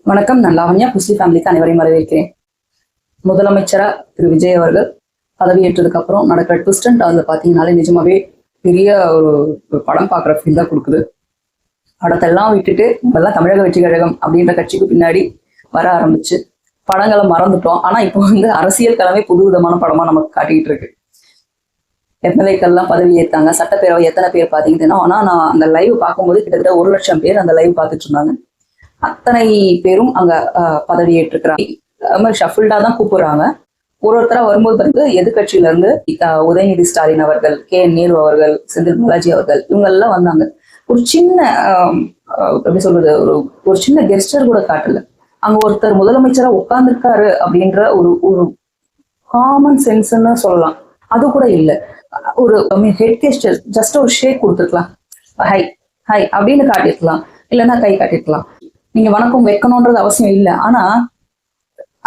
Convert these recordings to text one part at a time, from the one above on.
வணக்கம். நான் லாவண்யா. புஸ்லி ஃபேமிலிக்கு அனைவரையும் வரவேற்கிறேன். முதலமைச்சரா திரு விஜய் அவர்கள் பதவியேற்றதுக்கு அப்புறம் நடக்கிற ட்விஸ்ட் அண்ட் டர்ன்ல பாத்தீங்கன்னாலே நிஜமாவே பெரிய ஒரு படம் பார்க்குற ஃபீல் தான் கொடுக்குது. படத்தெல்லாம் விட்டுட்டு இப்பெல்லாம் தமிழக வெற்றி கழகம் அப்படின்ற கட்சிக்கு பின்னாடி வர ஆரம்பிச்சு படங்களை மறந்துட்டோம். ஆனா இப்போ அரசியல் கிழமை புது விதமான படமா நமக்கு காட்டிக்கிட்டு இருக்கு. எம்எல்ஏக்கள்லாம் பதவி ஏற்றாங்க. சட்டப்பேரவை எத்தனை பேர் பார்த்தீங்கன்னா, ஆனா நான் அந்த லைவ் பார்க்கும்போது கிட்டத்தட்ட 1,00,000 பேர் அந்த லைவ் பார்த்துட்டு இருந்தாங்க. அத்தனை பேரும் அங்க பதவி ஏற்றுக்கிறாங்க. ஷஃபில்டா தான் கூப்பிடுறாங்க. ஒருத்தரா வரும்போது வந்து எதிர்கட்சியில இருந்து உதயநிதி ஸ்டாலின் அவர்கள், KN நேரு அவர்கள், செந்தில் பாலாஜி அவர்கள் இவங்க எல்லாம் வந்தாங்க. ஒரு சின்ன எப்படி சொல்றது, ஒரு சின்ன கெஸ்டர் கூட காட்டல. அங்க ஒருத்தர் முதலமைச்சரா உட்கார்ந்துருக்காரு அப்படின்ற ஒரு காமன் சென்ஸ்ன்னு சொல்லலாம். அது கூட இல்லை. ஒரு ஹெட் கெஸ்டர், ஜஸ்ட் ஒரு ஷேக் கொடுத்துருக்கலாம், ஹை ஹை அப்படின்னு காட்டிருக்கலாம், இல்லைன்னா கை காட்டிருக்கலாம். நீங்க வணக்கம் வைக்கணும்ன்றது அவசியம் இல்லை. ஆனா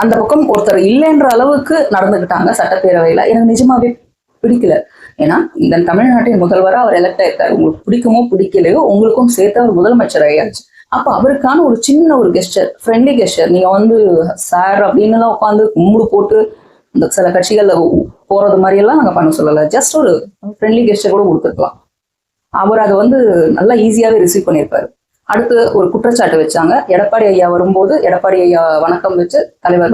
அந்த பக்கம் ஒருத்தர் இல்லைன்ற அளவுக்கு நடந்துகிட்டாங்க சட்டப்பேரவையில. எனக்கு நிஜமாவே பிடிக்கல. ஏன்னா இந்த தமிழ்நாட்டின் முதல்வரா அவர் எலெக்ட் ஆயிருக்காரு. உங்களுக்கு பிடிக்குமோ பிடிக்கலையோ உங்களுக்கும் சேர்த்து அவர் முதலமைச்சர் ஆயாச்சு. அப்ப அவருக்கான ஒரு சின்ன ஒரு கெஸ்டர், ஃப்ரெண்ட்லி கெஸ்டர். நீங்க சார் அப்படின்னு எல்லாம் உட்காந்து கும்பிடு போட்டு இந்த சில கட்சிகள்ல போறது மாதிரி எல்லாம் நாங்க பண்ண சொல்லல. ஜஸ்ட் ஒரு ஃப்ரெண்ட்லி கெஸ்டர் கூட கொடுத்துருக்கலாம். அவர் அதை நல்லா ஈஸியாவே ரிசீவ் பண்ணியிருப்பாரு. அடுத்து ஒரு குற்றச்சாட்டு வச்சாங்க. எடப்பாடி ஐயா வரும்போது எடப்பாடி ஐயா வணக்கம் வச்சு தலைவர்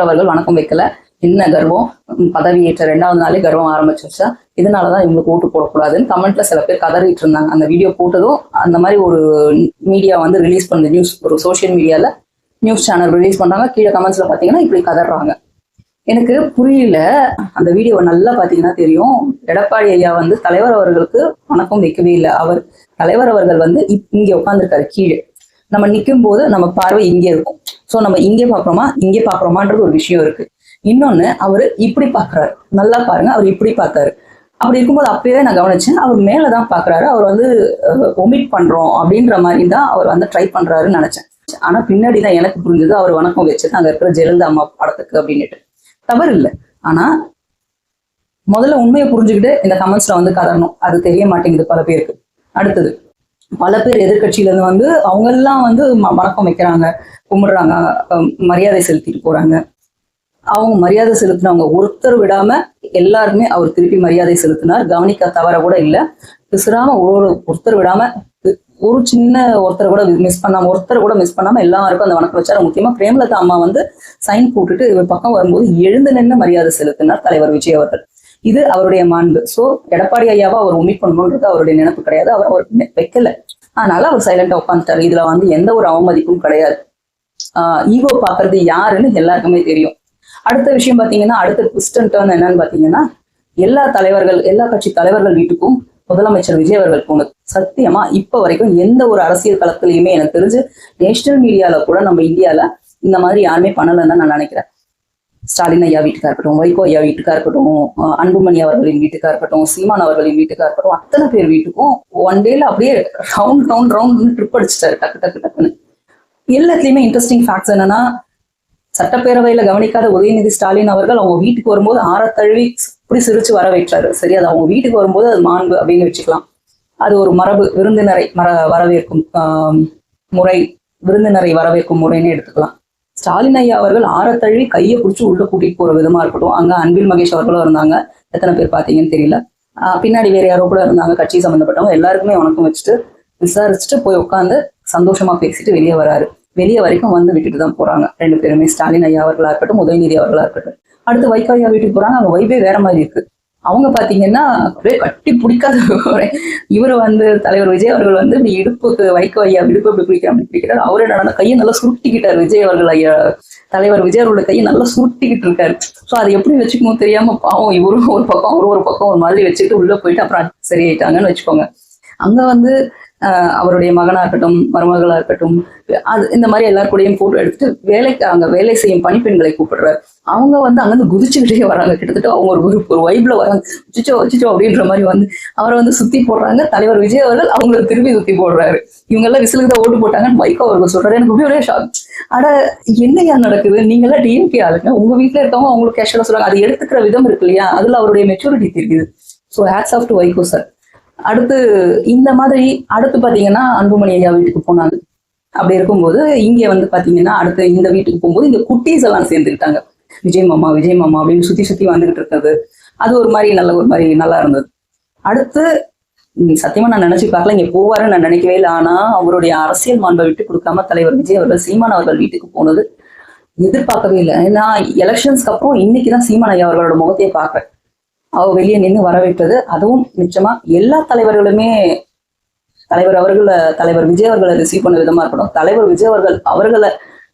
அவர்கள் வணக்கம் வைக்கல. என்ன கர்வம், பதவி ஏற்ற 2வது நாளே கர்வம் ஆரம்பிச்சிருச்சா, இதனாலதான் இவங்களுக்கு ஓட்டு போடக்கூடாதுன்னு கமெண்ட்ல சில பேர் கதறிட்டு இருந்தாங்க. அந்த வீடியோ போட்டதும் அந்த மாதிரி ஒரு மீடியா ரிலீஸ் பண்ண நியூஸ், ஒரு சோசியல் மீடியால நியூஸ் சேனல் ரிலீஸ் பண்றாங்க. கீழே கமெண்ட்ஸ்ல பாத்தீங்கன்னா இப்படி கதறாங்க. எனக்கு புரியல. அந்த வீடியோவை நல்லா பாத்தீங்கன்னா தெரியும். எடப்பாடி ஐயா தலைவர் அவர்களுக்கு வணக்கம் வைக்கவே இல்லை. தலைவர் அவர்கள் இங்க உட்காந்துருக்காரு கீழே. நம்ம நிற்கும் போது நம்ம பார்வை இங்கே இருக்கும். சோ நம்ம இங்கே பாக்குறோமா இங்கே பாக்குறோமான்றது ஒரு விஷயம் இருக்கு. இன்னொன்னு, அவரு இப்படி பாக்குறாரு. நல்லா பாருங்க, அவர் இப்படி பார்த்தாரு. அப்படி இருக்கும்போது அப்பயே நான் கவனிச்சேன், அவர் மேலதான் பாக்குறாரு. அவர் ஒமிட் பண்றோம் அப்படின்ற மாதிரி தான் அவர் ட்ரை பண்றாருன்னு நினைச்சேன். ஆனா பின்னாடிதான் எனக்கு புரிஞ்சது அவர் வணக்கம் வச்சது அங்க இருக்கிற ஜெயலலிதா அம்மா படத்துக்கு அப்படின்னுட்டு. தவறு இல்லை. ஆனா முதல்ல உண்மையை புரிஞ்சுக்கிட்டு இந்த கமெண்ட்ஸ்ல கதறணும். அது தெரிய மாட்டேங்குது பல பேருக்கு. அடுத்தது, பல பேர் எதிர்கட்சியில இருந்து அவங்க எல்லாம் வணக்கம் வைக்கிறாங்க, கும்பிடுறாங்க, மரியாதை செலுத்திட்டு போறாங்க. அவங்க மரியாதை செலுத்தினவங்க ஒருத்தர் விடாம எல்லாருமே அவர் திருப்பி மரியாதை செலுத்தினார். கவனிக்க தவற கூட இல்லை. பிசுறாம ஒருத்தர் விடாம, ஒரு சின்ன ஒருத்தர் கூட மிஸ் பண்ணாம எல்லாருக்கும் அந்த வணக்கம் வச்சாரு. முக்கியமா பிரேமலதா அம்மா சைன் போட்டுட்டு இவர் பக்கம் வரும்போது எழுந்து நின்று மரியாதை செலுத்தினார் தலைவர் விஜய் அவர்கள். இது அவருடைய மாண்பு. சோ எடப்பாடி ஐயாவா அவர் உமிட் பண்ணணுன்றது அவருடைய நினைப்பு கிடையாது. அவர் வைக்கல. அதனால அவர் சைலண்டா உட்காந்துட்டாரு. இதுல எந்த ஒரு அவமதிப்பும் கிடையாது. ஈகோ பாக்குறது யாருன்னு எல்லாருக்குமே தெரியும். அடுத்த விஷயம் பாத்தீங்கன்னா, அடுத்த ட்விஸ்ட் அண்ட் டர்ன் என்னன்னு பாத்தீங்கன்னா, எல்லா கட்சி தலைவர்கள் வீட்டுக்கும் முதலமைச்சர் விஜய் அவர்கள் போனது. சத்தியமா இப்ப வரைக்கும் எந்த ஒரு அரசியல் களத்திலயுமே எனக்கு தெரிஞ்சு நேஷனல் மீடியால கூட நம்ம இந்தியால இந்த மாதிரி யாருமே பண்ணலன்னு தான் நான் நினைக்கிறேன். ஸ்டாலின் ஐயா வீட்டுக்கா இருக்கட்டும், வைகோ ஐயா வீட்டுக்கா இருக்கட்டும், அன்புமணி அவர்களின் வீட்டுக்கா இருக்கட்டும், சீமான் அவர்களின் வீட்டுக்கா இருக்கட்டும், அத்தனை பேர் வீட்டுக்கும் ஒன் டேல அப்படியே ரவுண்ட் ட்ரிப் அடிச்சிட்டாரு டக்குன்னு. எல்லாத்துலயுமே இன்ட்ரெஸ்டிங் ஃபேக்ட்ஸ் என்னன்னா, சட்டப்பேரவையில கவனிக்காத உதயநிதி ஸ்டாலின் அவர்கள் அவங்க வீட்டுக்கு வரும்போது ஆரத்தழுவி இப்படி சிரிச்சு வர வைக்கிறாரு. சரி, அது அவங்க வீட்டுக்கு வரும்போது அது மாண்பு அப்படின்னு வச்சுக்கலாம். அது ஒரு மரபு, விருந்தினரை வரவேற்கும் முறைன்னு எடுத்துக்கலாம். ஸ்டாலின் ஐயா அவர்கள் ஆரத்தழுவி கையை பிடிச்சி உள்ள கூட்டிட்டு போற விதமா இருக்கட்டும். அங்க அன்பில் மகேஷ் அவர்களும் இருந்தாங்க. எத்தனை பேர் பாத்தீங்கன்னு தெரியல. பின்னாடி வேற யாரோ கூட இருந்தாங்க, கட்சி சம்பந்தப்பட்டவங்க. எல்லாருக்குமே வணக்கம் வச்சுட்டு விசாரிச்சுட்டு போய் உட்காந்து சந்தோஷமா பேசிட்டு வெளியே வராரு. வெளியே வரைக்கும் விட்டுட்டு தான் போறாங்க 2 பேருமே. ஸ்டாலின் ஐயா அவர்களா இருக்கட்டும், உதயநிதி அவர்களா இருக்கட்டும். அடுத்து வைகோ ஐயா வீட்டுக்கு போறாங்க. அங்க வைபே வேற மாதிரி இருக்கு. அவங்க பாத்தீங்கன்னா அப்படியே கட்டி பிடிக்காத இவர் தலைவர் விஜய் அவர்கள் இப்படி இடுப்புக்கு வைகோ ஐயா இடுப்பு எப்படி பிடிக்கிறாரு. அவரே நடந்த கையை நல்லா சுருட்டிக்கிட்டாரு. விஜய் அவர்கள் ஐயா, தலைவர் விஜய் அவர்களோட கையை நல்லா சுருட்டிக்கிட்டு இருக்காரு. ஸோ அதை எப்படி வச்சுக்கணும் தெரியாம பாவம் இவரும் ஒரு பக்கம் ஒரு பக்கம் ஒரு மாதிரி வச்சுக்கிட்டு உள்ள போயிட்டு அப்புறம் சரியாயிட்டாங்கன்னு வச்சுக்கோங்க. அங்க அவருடைய மகனா இருக்கட்டும், மருமகளா இருக்கட்டும், இந்த மாதிரி எல்லாருக்கூடையும் போட்டோ எடுத்துட்டு அங்க வேலை செய்யும் பணிப்பெண்களை கூப்பிடுறாரு. அவங்க அங்கிருந்து குதிச்சுக்கிட்டே வராங்க. கிட்டத்தட்ட அவங்க ஒரு வைப்ல வராங்க. சிச்சோ அப்படின்ற மாதிரி அவரை சுத்தி போடுறாங்க. தலைவர் விஜய் அவர்கள் அவங்களை திருப்பி சுத்தி போடுறாரு. இவங்க எல்லாம் விசிலுக்கு தான் ஓட்டு போட்டாங்கன்னு வைகோ அவர்கள் சொல்றாரு. எனக்கு அப்படியே ஒரே ஷாக். ஆனா என்னையா நடக்குது? நீங்க எல்லாம் டிஎம்கே ஆளுங்க, உங்க வீட்டுல இருக்கவங்க அவங்களுக்கு கேஷுவலா சொல்றாங்க. அது எடுத்துக்கிற விதம் இருக்கு இல்லையா, அதுல அவருடைய மெச்சூரிட்டி தெரியுது. So hats off to Vaiko sir. அடுத்து இந்த மாதிரி அடுத்து பாத்தீங்கன்னா அன்புமணி ஐயா வீட்டுக்கு போனாங்க. அப்படி இருக்கும்போது இங்க வந்து பாத்தீங்கன்னா அடுத்து இந்த வீட்டுக்கு போகும்போது இங்க குட்டீஸ் எல்லாம் சேர்ந்துக்கிட்டாங்க. விஜய் மாமா விஜய் மாமா அப்படின்னு சுத்தி சுத்தி வந்துகிட்டு இருக்கிறது, அது ஒரு மாதிரி நல்லா இருந்தது. அடுத்து சத்தியமா நான் நினைச்சு பார்க்கல இங்க போவாருன்னு நான் நினைக்கவே இல்லை. ஆனா அவருடைய அரசியல் மாண்பை விட்டு கொடுக்காம தலைவர் விஜய் அவர்கள் சீமான் அவர்கள் வீட்டுக்கு போனது எதிர்பார்க்கவே இல்லை. ஏன்னா எலெக்ஷன்ஸ்க்கு அப்புறம் இன்னைக்குதான் சீமான் ஐயா அவர்களோட முகத்தையே பார்க்கிறேன். அவர் வெளியே நின்று வரவேற்றது, அதுவும் நிச்சயமா எல்லா தலைவர்களுமே தலைவர் விஜய் அவர்களை ரிசீவ் பண்ண விதமா இருக்கட்டும், தலைவர் விஜய் அவர்களை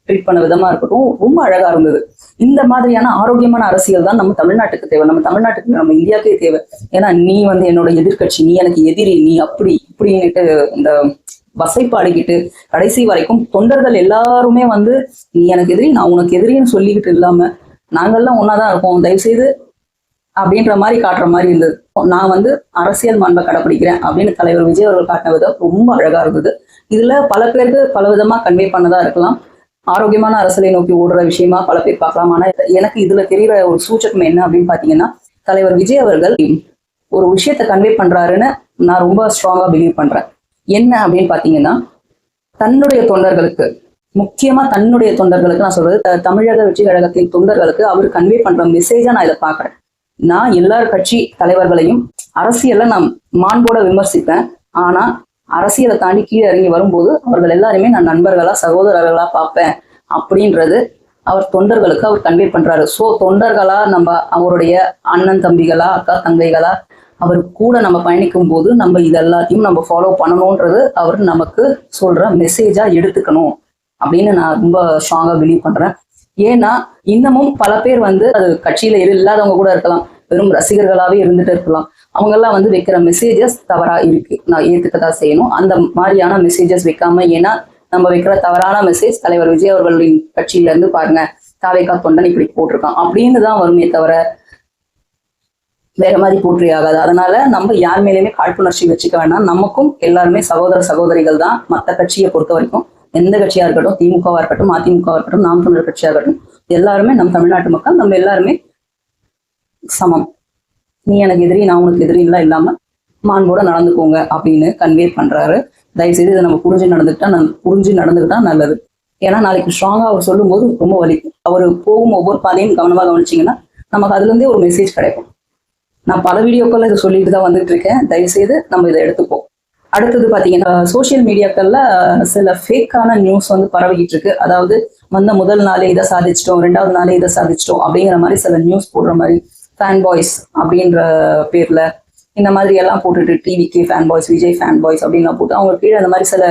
ட்ரீட் பண்ண விதமா இருக்கட்டும், ரொம்ப அழகா இருந்தது. இந்த மாதிரியான ஆரோக்கியமான அரசியல் தான் நம்ம தமிழ்நாட்டுக்கு தேவை, நம்ம தமிழ்நாட்டுக்கு நம்ம இந்தியாவுக்கே தேவை. ஏன்னா நீ வந்து என்னோட எதிர்கட்சி, நீ எனக்கு எதிரி, நீ அப்படி இப்படின்னுட்டு இந்த வசைப்பாடிக்கிட்டு கடைசி வரைக்கும் தொண்டர்கள் எல்லாருமே வந்து நீ எனக்கு எதிரி நான் உனக்கு எதிரின்னு சொல்லிக்கிட்டு இல்லாம நாங்கெல்லாம் ஒன்னாதான் இருக்கோம் தயவுசெய்து அப்படின்ற மாதிரி காட்டுற மாதிரி இருந்தது. நான் வந்து அரசியல் மாண்பை கடைப்பிடிக்கிறேன் அப்படின்னு தலைவர் விஜய் அவர்கள் காட்டின விதம் ரொம்ப அழகா இருந்தது. இதுல பல பேருக்கு பல விதமா கன்வே பண்ணதா இருக்கலாம். ஆரோக்கியமான அரசியலை நோக்கி ஓடுற விஷயமா பல பேர் பார்க்கலாம். ஆனா எனக்கு இதுல தெரிகிற ஒரு சூச்சகம் என்ன அப்படின்னு பாத்தீங்கன்னா, தலைவர் விஜய் அவர்கள் ஒரு விஷயத்த கன்வே பண்றாருன்னு நான் ரொம்ப ஸ்ட்ராங்கா பிலீவ் பண்றேன். என்ன அப்படின்னு பாத்தீங்கன்னா, தன்னுடைய தொண்டர்களுக்கு, முக்கியமா தன்னுடைய தொண்டர்களுக்கு நான் சொல்றது தமிழக வெற்றி கழகத்தின் தொண்டர்களுக்கு அவர் கன்வே பண்ற மெசேஜா நான் இதை பாக்குறேன். நான் எல்லார் கட்சி தலைவர்களையும் அரசியல்ல நான் மாண்போட விமர்சிப்பேன். ஆனா அரசியலை தாண்டி கீழே இறங்கி வரும்போது அவர்கள் எல்லாருமே நான் நண்பர்களா சகோதரர்களா பார்ப்பேன் அப்படின்றது அவர் தொண்டர்களுக்கு அவர் கன்வே பண்றாரு. ஸோ தொண்டர்களா நம்ம அவருடைய அண்ணன் தம்பிகளா அக்கா தங்கைகளா அவர் கூட நம்ம பயணிக்கும் போது நம்ம இது எல்லாத்தையும் நம்ம ஃபாலோ பண்ணணும்ன்றது அவர் நமக்கு சொல்ற மெசேஜா எடுத்துக்கணும் அப்படின்னு நான் ரொம்ப ஸ்ட்ராங்கா பிலீவ் பண்றேன். ஏன்னா இன்னமும் பல பேர் வந்து அது கட்சியில இல்லாதவங்க கூட இருக்கலாம், வெறும் ரசிகர்களாவே இருந்துட்டு இருக்கலாம். அவங்க எல்லாம் வந்து வைக்கிற மெசேஜஸ் தவறா இருக்கு, நான் ஏத்துக்கதான் செய்யணும். அந்த மாதிரியான மெசேஜஸ் வைக்காம, ஏன்னா நம்ம வைக்கிற தவறான மெசேஜ் தலைவர் விஜய் அவர்களின் கட்சியில இருந்து பாருங்க தாவேகா தொண்டன் இப்படி போட்டிருக்கான் அப்படின்னு தான் வருமே தவிர வேற மாதிரி போற்றி ஆகாது. அதனால நம்ம யார் மேலேயுமே காழ்ப்புணர்ச்சி வச்சுக்க வேண்டாம். நமக்கும் எல்லாருமே சகோதர சகோதரிகள் தான். மற்ற கட்சியை பொறுத்த வரைக்கும் எந்த கட்சியா இருக்கட்டும், திமுகவா இருக்கட்டும், அதிமுகவா இருக்கட்டும், நாம் தமிழர் கட்சியா இருக்கட்டும், எல்லாருமே நம் தமிழ்நாட்டு மக்கள், நம்ம எல்லாருமே சமம். நீ எனக்கு எதிரி நான் உனக்கு எதிரிலாம் இல்லாம மாண்போட நடந்துக்கோங்க அப்படின்னு கன்வே பண்றாரு. தயவுசெய்து இதை நம்ம புரிஞ்சு நடந்துக்கிட்டா நல்லது. ஏன்னா நாளைக்கு ஸ்ட்ராங்கா அவர் சொல்லும் போது ரொம்ப வலிக்கும். அவர் போகும் ஒவ்வொரு பாதையும் கவனமா கவனிச்சிங்கன்னா நமக்கு அதுல இருந்தே ஒரு மெசேஜ் கிடைக்கும். நான் பல வீடியோக்கள்ல இதை சொல்லிட்டு தான் வந்துட்டு இருக்கேன். தயவுசெய்து நம்ம இதை எடுத்துப்போம். அடுத்தது பாத்தீங்கன்னா, சோசியல் மீடியாக்கள்ல சில ஃபேக்கான நியூஸ் வந்து பரவிக்கிட்டு இருக்கு. அதாவது வந்த முதல் நாளே இதை சாதிச்சிட்டோம், 2வது நாளே இதை சாதிச்சிட்டோம் அப்படிங்கிற மாதிரி சில நியூஸ் போடுற மாதிரி, ஃபேன் பாய்ஸ் அப்படின்ற பேர்ல இந்த மாதிரி எல்லாம் போட்டுட்டு டிவிக்கு fan boys, Vijay fan boys அப்படின்லாம் போட்டு அவங்க கீழே அந்த மாதிரி சில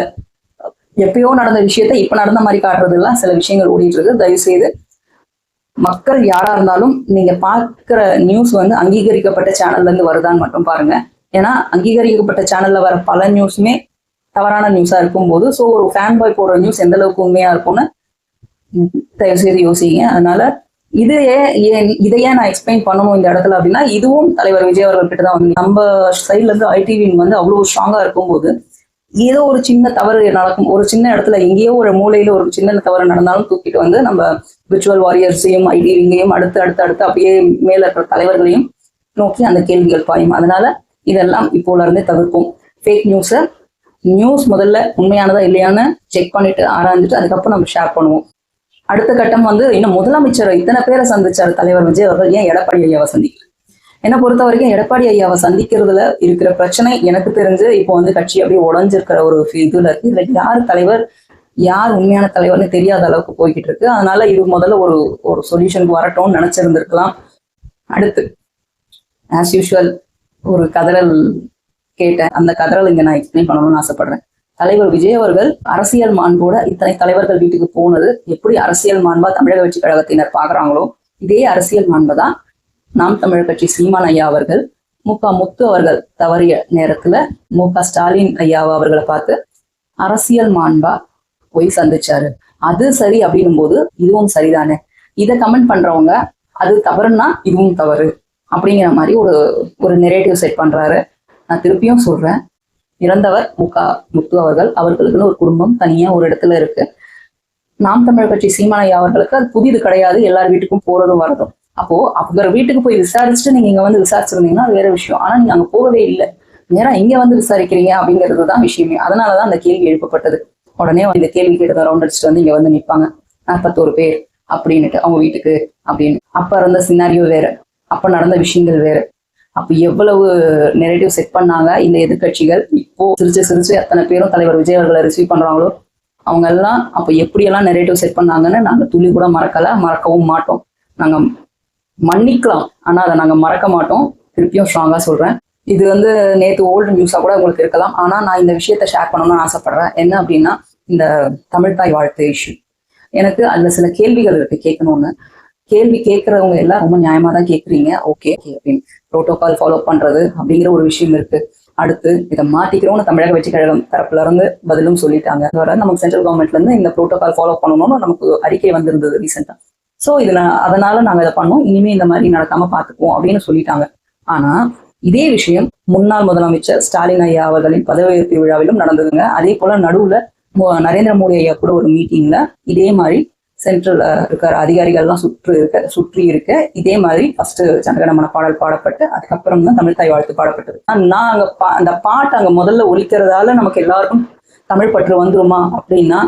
எப்பயோ நடந்த விஷயத்த இப்ப நடந்த மாதிரி காட்டுறதுலாம் சில விஷயங்கள் ஓடிட்டு இருக்கு. தயவுசெய்து மக்கள் யாரா இருந்தாலும் நீங்க பார்க்குற நியூஸ் வந்து அங்கீகரிக்கப்பட்ட சேனல்ல இருந்து வருதான்னு மட்டும் பாருங்க. ஏன்னா அங்கீகரிக்கப்பட்ட சேனல்ல வர பல நியூஸுமே தவறான நியூஸா இருக்கும்போது, ஸோ ஒரு ஃபேன் பாய் போடுற நியூஸ் எந்த அளவுக்கு உண்மையா இருக்கும்னு தயவுசெய்து யோசிங்க. அதனால இதையே நான் எக்ஸ்பிளைன் பண்ணணும் இந்த இடத்துல அப்படின்னா, இதுவும் தலைவர் விஜய் அவர்கள் கிட்ட தான் வந்து நம்ம சைட்ல இருந்து ஐடிவின் வந்து அவ்வளவு ஸ்ட்ராங்கா இருக்கும்போது ஏதோ ஒரு சின்ன தவறு நடக்கும், ஒரு சின்ன இடத்துல எங்கேயோ ஒரு மூலையில ஒரு சின்ன தவறு நடந்தாலும் தூக்கிட்டு வந்து நம்ம விர்ச்சுவல் வாரியர்ஸையும் ஐடிவிங்கையும் அடுத்து அப்படியே மேல இருக்கிற தலைவர்களையும் நோக்கி அந்த கேள்விகள் பாயும். அதனால இதெல்லாம் இப்போல இருந்தே தவிர்ப்போம். ஃபேக் நியூஸ் முதல்ல உண்மையானதா இல்லையான்னு செக் பண்ணிட்டு ஆராய்ஞ்சிட்டு அதுக்கப்புறம் நம்ம ஷேர் பண்ணுவோம். அடுத்த கட்டம் வந்து இன்னும் முதலமைச்சர் இத்தனை பேரை சந்திச்சார் தலைவர் விஜய் அவர்கள், ஏன் எடப்பாடி ஐயாவை சந்திக்கல? என்னை பொறுத்த வரைக்கும் எடப்பாடி ஐயாவை சந்திக்கிறதுல இருக்கிற பிரச்சனை எனக்கு தெரிஞ்சு இப்போ வந்து கட்சி அப்படியே உடஞ்சிருக்கிற ஒரு இதுல இருக்கு. இதுல யார் தலைவர் யார் உண்மையான தலைவர்னு தெரியாத அளவுக்கு போய்கிட்டு இருக்கு. அதனால இது முதல்ல ஒரு சொல்யூஷனுக்கு வரட்டும்னு நினைச்சிருந்திருக்கலாம். அடுத்து ஆஸ் யூஷுவல் ஒரு கதறல் கேட்டேன். அந்த கதறல் இங்க நான் எக்ஸ்பிளைன் பண்ணணும்னு ஆசைப்படுறேன். தலைவர் விஜய் அவர்கள் அரசியல் மாண்போட இத்தனை தலைவர்கள் வீட்டுக்கு போனது எப்படி அரசியல் மாண்பா தமிழக வெற்றி கழகத்தினர் பாக்குறாங்களோ, இதே அரசியல் மாண்பதான் நாம் தமிழர் கட்சி சீமான் ஐயா அவர்கள் முத்து அவர்கள் தவறிய நேரத்துல ஸ்டாலின் ஐயாவை அவர்களை பார்த்து அரசியல் மாண்பா போய் சந்திச்சாரு. அது சரி அப்படின்னும் போது இதுவும் சரிதானே. இதை கமெண்ட் பண்றவங்க அது தவறுன்னா இதுவும் தவறு அப்படிங்கிற மாதிரி ஒரு நெரேட்டிவ் செட் பண்றாரு. நான் திருப்பியும் சொல்றேன், இறந்தவர் முத்து அவர்களுக்குன்னு ஒரு குடும்பம் தனியா ஒரு இடத்துல இருக்கு. நாம் தமிழர் கட்சி சீமான் ஐயா அவர்களுக்கு அது புதிது கிடையாது, எல்லார் வீட்டுக்கும் போறதும் வரதும். அப்போ அவர் வீட்டுக்கு போய் விசாரிச்சுட்டு நீங்க இங்க வந்து விசாரிச்சிருந்தீங்கன்னா அது வேற விஷயம். ஆனா நீங்க அங்க போகவே இல்லை, நேரா இங்க வந்து விசாரிக்கிறீங்க அப்படிங்கிறது தான் விஷயமே. அதனாலதான் அந்த கேள்வி எழுப்பப்பட்டது. உடனே இந்த கேள்வி கேட்டு ரவுண்ட் அடிச்சுட்டு வந்து இங்க வந்து நிற்பாங்க. 41 பேர் அப்படின்னுட்டு அவங்க வீட்டுக்கு அப்படின்னு. அப்ப இருந்த சினாரியோ வேற, அப்ப நடந்த விஷயங்கள் வேற. அப்ப எவ்வளவு நெரேட்டிவ் செட் பண்ணாங்க இந்த எதிர்கட்சிகள். இப்போ சிரிச்சு அத்தனை பேரும் தலைவர் விஜய் அவர்களை ரிசீவ் பண்றாங்களோ அவங்க எல்லாம் அப்ப எப்படியெல்லாம் நெரேட்டிவ் செட் பண்ணாங்கன்னு நாங்க துளி கூட மறக்கவும் மாட்டோம். நாங்க மன்னிக்கலாம், ஆனா அதை நாங்க மறக்க மாட்டோம். திருப்பியும் ஸ்ட்ராங்கா சொல்றேன். இது வந்து நேற்று ஓல்டு நியூஸா கூட உங்களுக்கு இருக்கலாம். ஆனா நான் இந்த விஷயத்த ஷேர் பண்ணணும்னு ஆசைப்படுறேன். என்ன அப்படின்னா, இந்த தமிழ்தாய் வாழ்த்து இஷ்யூ, எனக்கு அதுல சில கேள்விகள் இருக்கு கேட்கணும்னு. கேள்வி கேட்கறவங்க எல்லாம் ரொம்ப நியாயமா தான் கேட்குறீங்க. ஓகே அப்படின்னு ப்ரோட்டோகால் ஃபாலோ பண்றது அப்படிங்கிற ஒரு விஷயம் இருக்கு. அடுத்து இதை மாத்திக்கிறோம்னு தமிழக வெற்றி கழகம் தரப்புல இருந்து பதிலும் சொல்லிட்டாங்க. நமக்கு சென்ட்ரல் கவர்மெண்ட்ல இருந்து இந்த ப்ரோட்டோகால் ஃபாலோ பண்ணணும்னு நமக்கு அறிக்கை வந்திருந்தது ரீசெண்டா. ஸோ இதுல அதனால நாங்க இதை பண்ணோம், இனிமே இந்த மாதிரி நடக்காம பாத்துக்குவோம் அப்படின்னு சொல்லிட்டாங்க. ஆனா இதே விஷயம் முன்னாள் முதலமைச்சர் ஸ்டாலின் ஐயா அவர்களின் பதவியேற்பு விழாவிலும் நடந்ததுங்க. அதே போல நடுவுல நரேந்திர மோடி ஐயா கூட ஒரு மீட்டிங்ல இதே மாதிரி சென்ட்ரல் இருக்கிற அதிகாரிகள்லாம் சுற்றி இருக்க இதே மாதிரி ஃபர்ஸ்ட் ஜனகணமன பாடல் பாடப்பட்டு அதுக்கப்புறம் தான் தமிழ்தாய் வாழ்த்து பாடப்பட்டது. நான் அங்க அந்த பாட்டு அங்க முதல்ல ஒலிக்கிறதால நமக்கு எல்லாருக்கும் தமிழ் பற்று வந்துருமா அப்படின்னா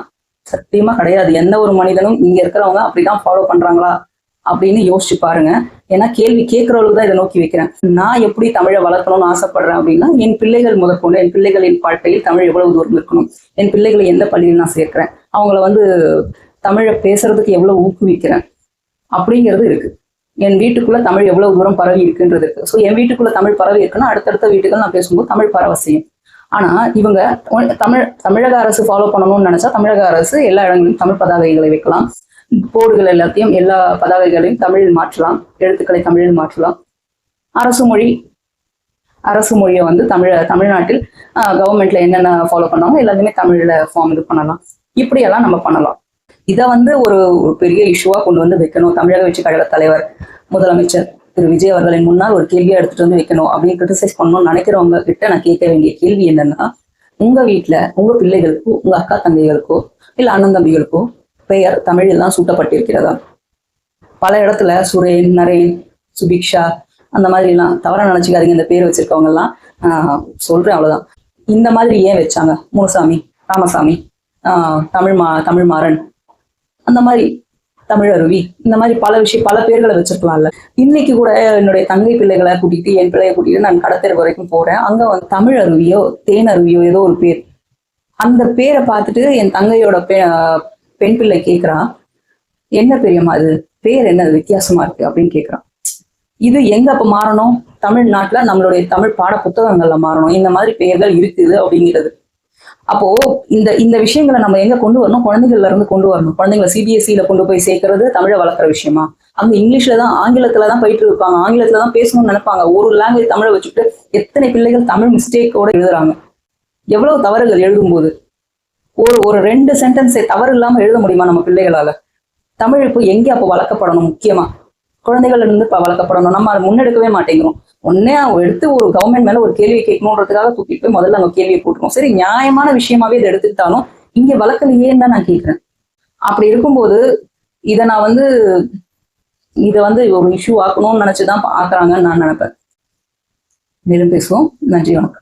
சத்தியமா கிடையாது. எந்த ஒரு மனிதனும் இங்க இருக்கிறவங்க அப்படிதான் ஃபாலோ பண்றாங்களா அப்படின்னு யோசிச்சு பாருங்க. ஏன்னா கேள்வி கேட்கறவங்களுக்கு தான் இதை நோக்கி வைக்கிறேன். நான் எப்படி தமிழை வளர்க்கணும்னு ஆசைப்படுறேன் அப்படின்னா, என் பிள்ளைகள் முதற்கொண்டு என் பிள்ளைகளின் வாழ்க்கையில் தமிழ் எவ்வளவு தூரம் இருக்கணும், என் பிள்ளைகளை எந்த பள்ளியில் நான் சேர்க்கிறேன், அவங்கள வந்து தமிழை பேசுறதுக்கு எவ்வளவு ஊக்குவிக்கிறேன் அப்படிங்கிறது இருக்கு. என் வீட்டுக்குள்ள தமிழ் எவ்வளவு தூரம் பரவி இருக்குன்றது இருக்கு. ஸோ என் வீட்டுக்குள்ள தமிழ் பரவி இருக்குன்னா அடுத்தடுத்த வீட்டுகள் நான் பேசும்போது தமிழ் பரவ செய்யும். ஆனா இவங்க தமிழக அரசு ஃபாலோ பண்ணணும்னு நினைச்சா தமிழக அரசு எல்லா இடங்களிலும் தமிழ் பதாகைகளை வைக்கலாம், போர்டுகள் எல்லாத்தையும் எல்லா பதாகைகளையும் தமிழில் மாற்றலாம், எழுத்துக்களை தமிழில் மாற்றலாம். அரசு மொழியை வந்து தமிழ்நாட்டில் கவர்மெண்ட்ல என்னென்ன ஃபாலோ பண்ணாமோ எல்லாத்தையுமே தமிழ்ல ஃபார்ம் இது பண்ணலாம். இப்படியெல்லாம் நம்ம பண்ணலாம். இதை வந்து ஒரு பெரிய இஷ்யூவா கொண்டு வந்து வைக்கணும். தமிழக வெற்றி கழக தலைவர் முதலமைச்சர் திரு விஜய் அவர்களின் முன்னால் ஒரு கேள்வியை எடுத்துட்டு வந்து வைக்கணும் அப்படின்னு கிரிட்டிசைஸ் பண்ணணும்னு நினைக்கிறவங்க கிட்ட நான் கேட்க வேண்டிய கேள்வி என்னன்னா, உங்க வீட்டுல உங்க பிள்ளைகளுக்கோ உங்க அக்கா தங்கைகளுக்கோ இல்ல அண்ணன் தம்பிகளுக்கோ பெயர் தமிழில் தான் சூட்டப்பட்டிருக்கிறதா? பல இடத்துல சுரேன், நரேன், சுபிக்ஷா அந்த மாதிரி எல்லாம் தவறா நினைச்சுக்காதீங்க. இந்த பேர் வச்சிருக்கவங்க எல்லாம் சொல்றேன் அவ்வளவுதான். இந்த மாதிரி ஏன் வச்சாங்க? முனுசாமி, ராமசாமி, தமிழ்மாறன், அந்த மாதிரி தமிழருவி, இந்த மாதிரி பல பேர்களை வச்சிருக்கலாம்ல. இன்னைக்கு கூட என்னுடைய தங்கை பிள்ளைகளை கூட்டிட்டு என் பிள்ளையை கூட்டிட்டு நான் கடத்தெரு வரைக்கும் போறேன். அங்க வந்து தமிழருவியோ தேனருவியோ ஏதோ ஒரு பேர், அந்த பேரை பார்த்துட்டு என் தங்கையோட பெண் பிள்ளை கேட்கிறான், என்ன பெரியம்மா அது பேர் என்ன வித்தியாசமா இருக்கு அப்படின்னு கேட்கிறான். இது எங்க அப்ப மாறணும்? தமிழ்நாட்டுல நம்மளுடைய தமிழ் பாட புத்தகங்கள்ல மாறணும். இந்த மாதிரி பெயர்கள் இருக்குது அப்படிங்கிறது. அப்போ இந்த விஷயங்களை நம்ம எங்க கொண்டு வரணும்? குழந்தைகள்ல இருந்து கொண்டு வரணும். குழந்தைங்களை சிபிஎஸ்சியில கொண்டு போய் சேர்க்கறது தமிழை வளர்க்குற விஷயமா? அங்க இங்கிலீஷ்ல தான் ஆங்கிலத்துலதான் போயிட்டு இருப்பாங்க, ஆங்கிலத்துலதான் பேசணும்னு நினைப்பாங்க. ஒரு லாங்குவேஜ் தமிழை வச்சுட்டு எத்தனை பிள்ளைகள் தமிழ் மிஸ்டேக்கோட எழுதுறாங்க. எவ்வளவு தவறுகள் எழுதும்போது ஒரு 2 சென்டென்ஸை தவறு இல்லாம எழுத முடியுமா நம்ம பிள்ளைகளால? தமிழ் இப்போ எங்க அப்போ வளர்க்கப்படணும்? முக்கியமா குழந்தைகள் இருந்து வளர்க்கப்படணும். நம்ம அதை முன்னெடுக்கவே மாட்டேங்கிறோம். ஒன்னே எடுத்து ஒரு கவர்மெண்ட் மேல ஒரு கேள்வி கேட்கணுன்றதுக்காக தூக்கிட்டு போய் முதல்ல அங்க கேள்வியை போட்டுருவோம். சரி, நியாயமான விஷயமாவே இதை எடுத்துக்கிட்டாலும் இங்க வளர்க்கலையேன்னு தான் நான் கேட்கிறேன். அப்படி இருக்கும்போது இதை நான் வந்து ஒரு இஷ்யூ ஆக்கணும்னு நினைச்சுதான் ஆக்குறாங்கன்னு நான் நினைப்பேன். மேலும் பேசுவோம். நன்றி, வணக்கம்.